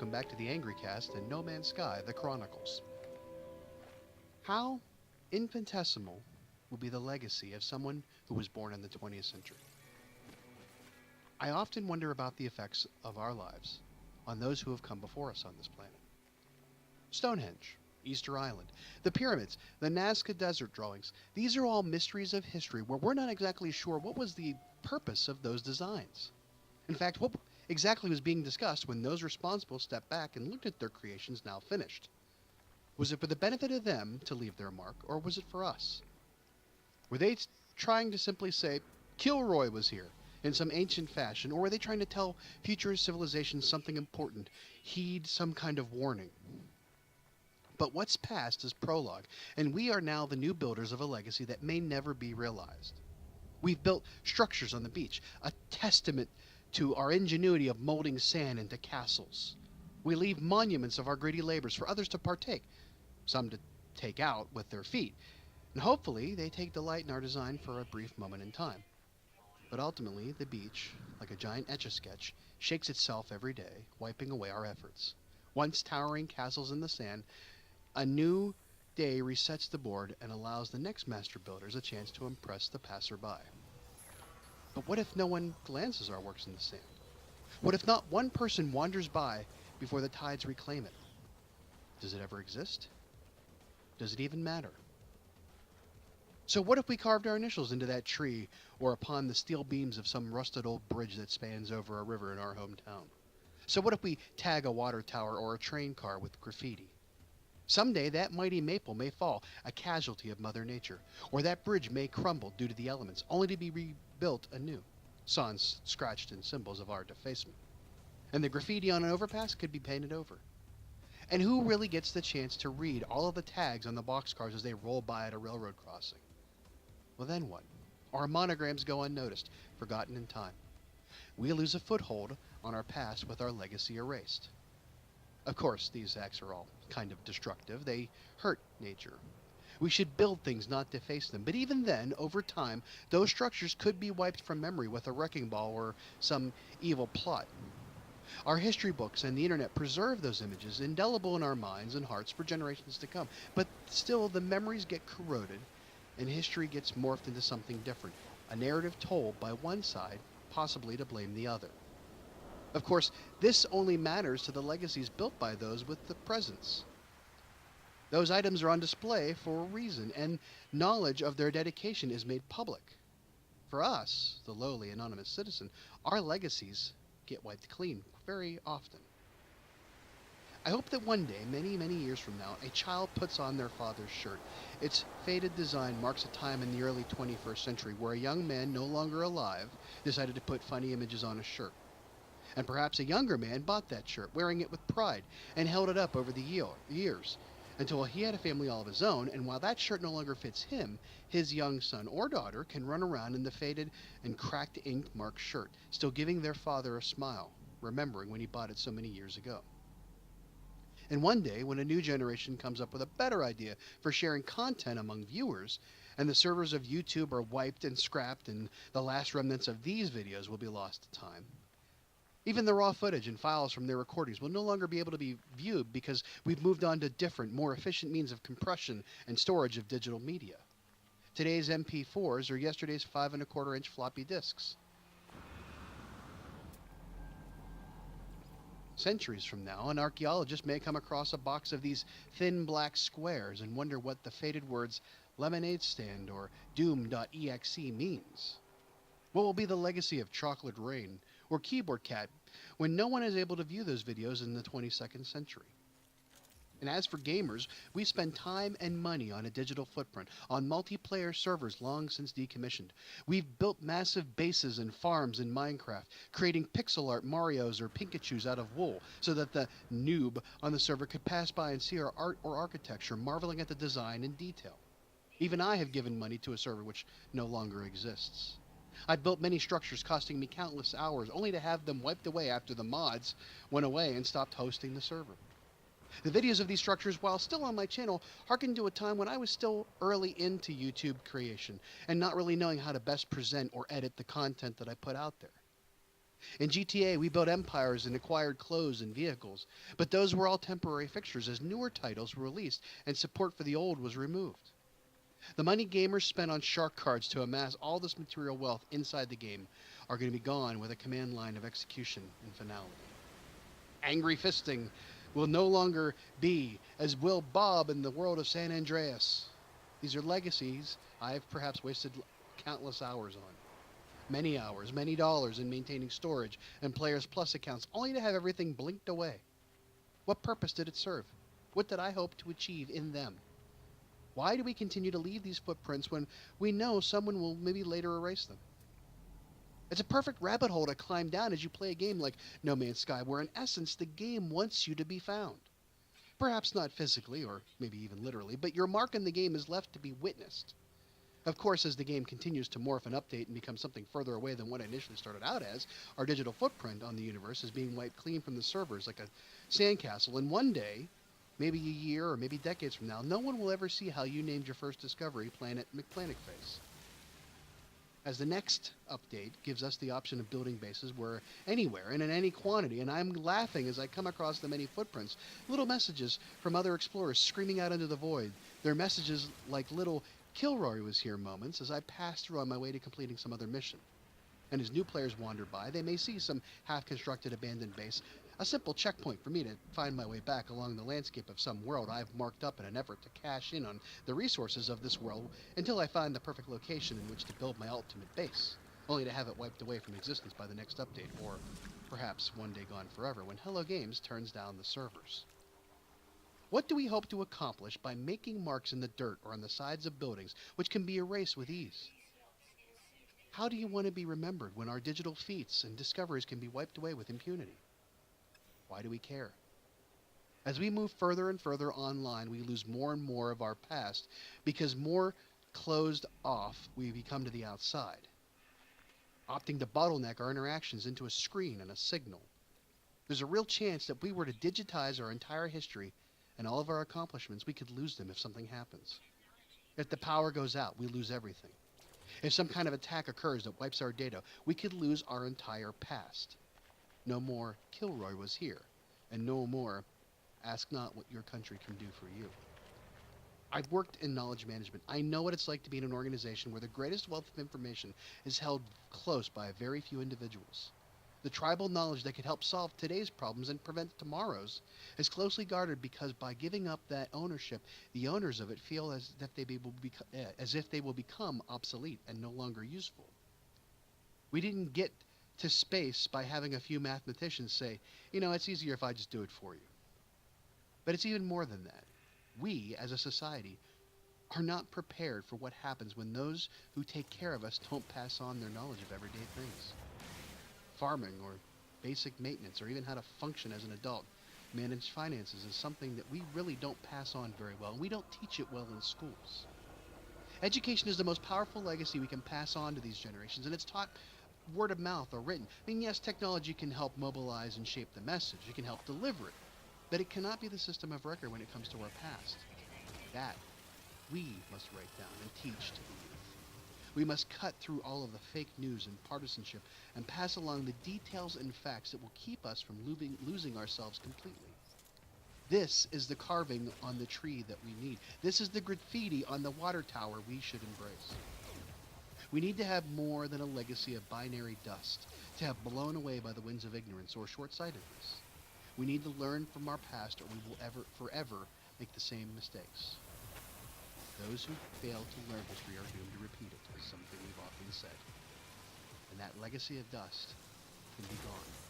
welcome back to the Angry Cast and No Man's Sky, the Chronicles. How infinitesimal will be the legacy of someone who was born in the 20th century? I often wonder about the effects of our lives on those who have come before us on this planet. Stonehenge, Easter Island, the pyramids, the Nazca Desert drawings, these are all mysteries of history where we're not exactly sure what was the purpose of those designs. In fact, what exactly was being discussed when those responsible stepped back and looked at their creations now finished? Was it for the benefit of them to leave their mark, or was it for us? Were they trying to simply say, Kilroy was here, in some ancient fashion, or were they trying to tell future civilizations something important, heed some kind of warning? But what's past is prologue, and we are now the new builders of a legacy that may never be realized. We've built structures on the beach, a testament to our ingenuity of molding sand into castles. We leave monuments of our gritty labors for others to partake, some to take out with their feet, and hopefully they take delight in our design for a brief moment in time. But ultimately, the beach, like a giant etch-a-sketch, shakes itself every day, wiping away our efforts. Once towering castles in the sand, a new day resets the board and allows the next master builders a chance to impress the passerby. But what if no one glances our works in the sand? What if not one person wanders by before the tides reclaim it? Does it ever exist? Does it even matter? So what if we carved our initials into that tree or upon the steel beams of some rusted old bridge that spans over a river in our hometown? So what if we tag a water tower or a train car with graffiti? Someday that mighty maple may fall, a casualty of Mother Nature, or that bridge may crumble due to the elements, only to be rebuilt anew, sans scratched in symbols of our defacement. And the graffiti on an overpass could be painted over. And who really gets the chance to read all of the tags on the boxcars as they roll by at a railroad crossing? Well, then what? Our monograms go unnoticed, forgotten in time. We lose a foothold on our past with our legacy erased. Of course, these acts are all kind of destructive. They hurt nature. We should build things, not deface them. But even then, over time, those structures could be wiped from memory with a wrecking ball or some evil plot. Our history books and the internet preserve those images, indelible in our minds and hearts for generations to come. But still, the memories get corroded, and history gets morphed into something different, a narrative told by one side, possibly to blame the other. Of course, this only matters to the legacies built by those with the presence. Those items are on display for a reason, and knowledge of their dedication is made public. For us, the lowly anonymous citizen, our legacies get wiped clean very often. I hope that one day, many, many years from now, a child puts on their father's shirt. Its faded design marks a time in the early 21st century where a young man no longer alive decided to put funny images on a shirt. And perhaps a younger man bought that shirt, wearing it with pride, and held it up over the years, until he had a family all of his own, and while that shirt no longer fits him, his young son or daughter can run around in the faded and cracked ink-marked shirt, still giving their father a smile, remembering when he bought it so many years ago. And one day, when a new generation comes up with a better idea for sharing content among viewers, and the servers of YouTube are wiped and scrapped, and the last remnants of these videos will be lost to time, even the raw footage and files from their recordings will no longer be able to be viewed because we've moved on to different, more efficient means of compression and storage of digital media. Today's MP4s are yesterday's 5¼ inch floppy disks. Centuries from now, an archaeologist may come across a box of these thin black squares and wonder what the faded words lemonade stand or doom.exe means. What will be the legacy of Chocolate Rain or Keyboard Cat when no one is able to view those videos in the 22nd century? And as for gamers, we spend time and money on a digital footprint, on multiplayer servers long since decommissioned. We've built massive bases and farms in Minecraft, creating pixel art Marios or Pikachus out of wool, so that the noob on the server could pass by and see our art or architecture, marveling at the design and detail. Even I have given money to a server which no longer exists. I've built many structures costing me countless hours, only to have them wiped away after the mods went away and stopped hosting the server. The videos of these structures, while still on my channel, harken to a time when I was still early into YouTube creation and not really knowing how to best present or edit the content that I put out there. In GTA, we built empires and acquired clothes and vehicles, but those were all temporary fixtures as newer titles were released and support for the old was removed. The money gamers spent on shark cards to amass all this material wealth inside the game are going to be gone with a command line of execution and finality. Angry fisting will no longer be, as will Bob in the world of San Andreas. These are legacies I've perhaps wasted countless hours on. Many hours, many dollars in maintaining storage and Players Plus accounts, only to have everything blinked away. What purpose did it serve? What did I hope to achieve in them? Why do we continue to leave these footprints when we know someone will maybe later erase them? It's a perfect rabbit hole to climb down as you play a game like No Man's Sky, where in essence the game wants you to be found. Perhaps not physically, or maybe even literally, but your mark in the game is left to be witnessed. Of course, as the game continues to morph and update and become something further away than what it initially started out as, our digital footprint on the universe is being wiped clean from the servers like a sandcastle, and one day, maybe a year or maybe decades from now, no one will ever see how you named your first discovery, Planet McPlanetface. As the next update gives us the option of building bases where anywhere and in any quantity, and I'm laughing as I come across the many footprints, little messages from other explorers screaming out into the void. Their messages like little Kilroy was here moments as I pass through on my way to completing some other mission. And as new players wander by, they may see some half-constructed abandoned base, a simple checkpoint for me to find my way back along the landscape of some world I've marked up in an effort to cash in on the resources of this world until I find the perfect location in which to build my ultimate base, only to have it wiped away from existence by the next update, or perhaps one day gone forever when Hello Games turns down the servers. What do we hope to accomplish by making marks in the dirt or on the sides of buildings which can be erased with ease? How do you want to be remembered when our digital feats and discoveries can be wiped away with impunity? Why do we care? As we move further and further online, we lose more and more of our past because more closed off we become to the outside, opting to bottleneck our interactions into a screen and a signal. There's a real chance that if we were to digitize our entire history and all of our accomplishments, we could lose them if something happens. If the power goes out, we lose everything. If some kind of attack occurs that wipes our data, we could lose our entire past. No more Kilroy was here, and no more ask not what your country can do for you. I've worked in knowledge management. I know what it's like to be in an organization where the greatest wealth of information is held close by a very few individuals. The tribal knowledge that could help solve today's problems and prevent tomorrow's is closely guarded because by giving up that ownership, the owners of it feel as if they will become obsolete and no longer useful. We didn't get to space by having a few mathematicians say, it's easier if I just do it for you. But it's even more than that. We, as a society, are not prepared for what happens when those who take care of us don't pass on their knowledge of everyday things. Farming or basic maintenance or even how to function as an adult, manage finances is something that we really don't pass on very well, and we don't teach it well in schools. Education is the most powerful legacy we can pass on to these generations, and it's taught word of mouth or written. Yes, technology can help mobilize and shape the message. It can help deliver it. But it cannot be the system of record when it comes to our past. That we must write down and teach to the youth. We must cut through all of the fake news and partisanship and pass along the details and facts that will keep us from losing ourselves completely. This is the carving on the tree that we need. This is the graffiti on the water tower we should embrace. We need to have more than a legacy of binary dust, to have blown away by the winds of ignorance or short-sightedness. We need to learn from our past or we will forever make the same mistakes. Those who fail to learn history are doomed to repeat it, is something we've often said. And that legacy of dust can be gone.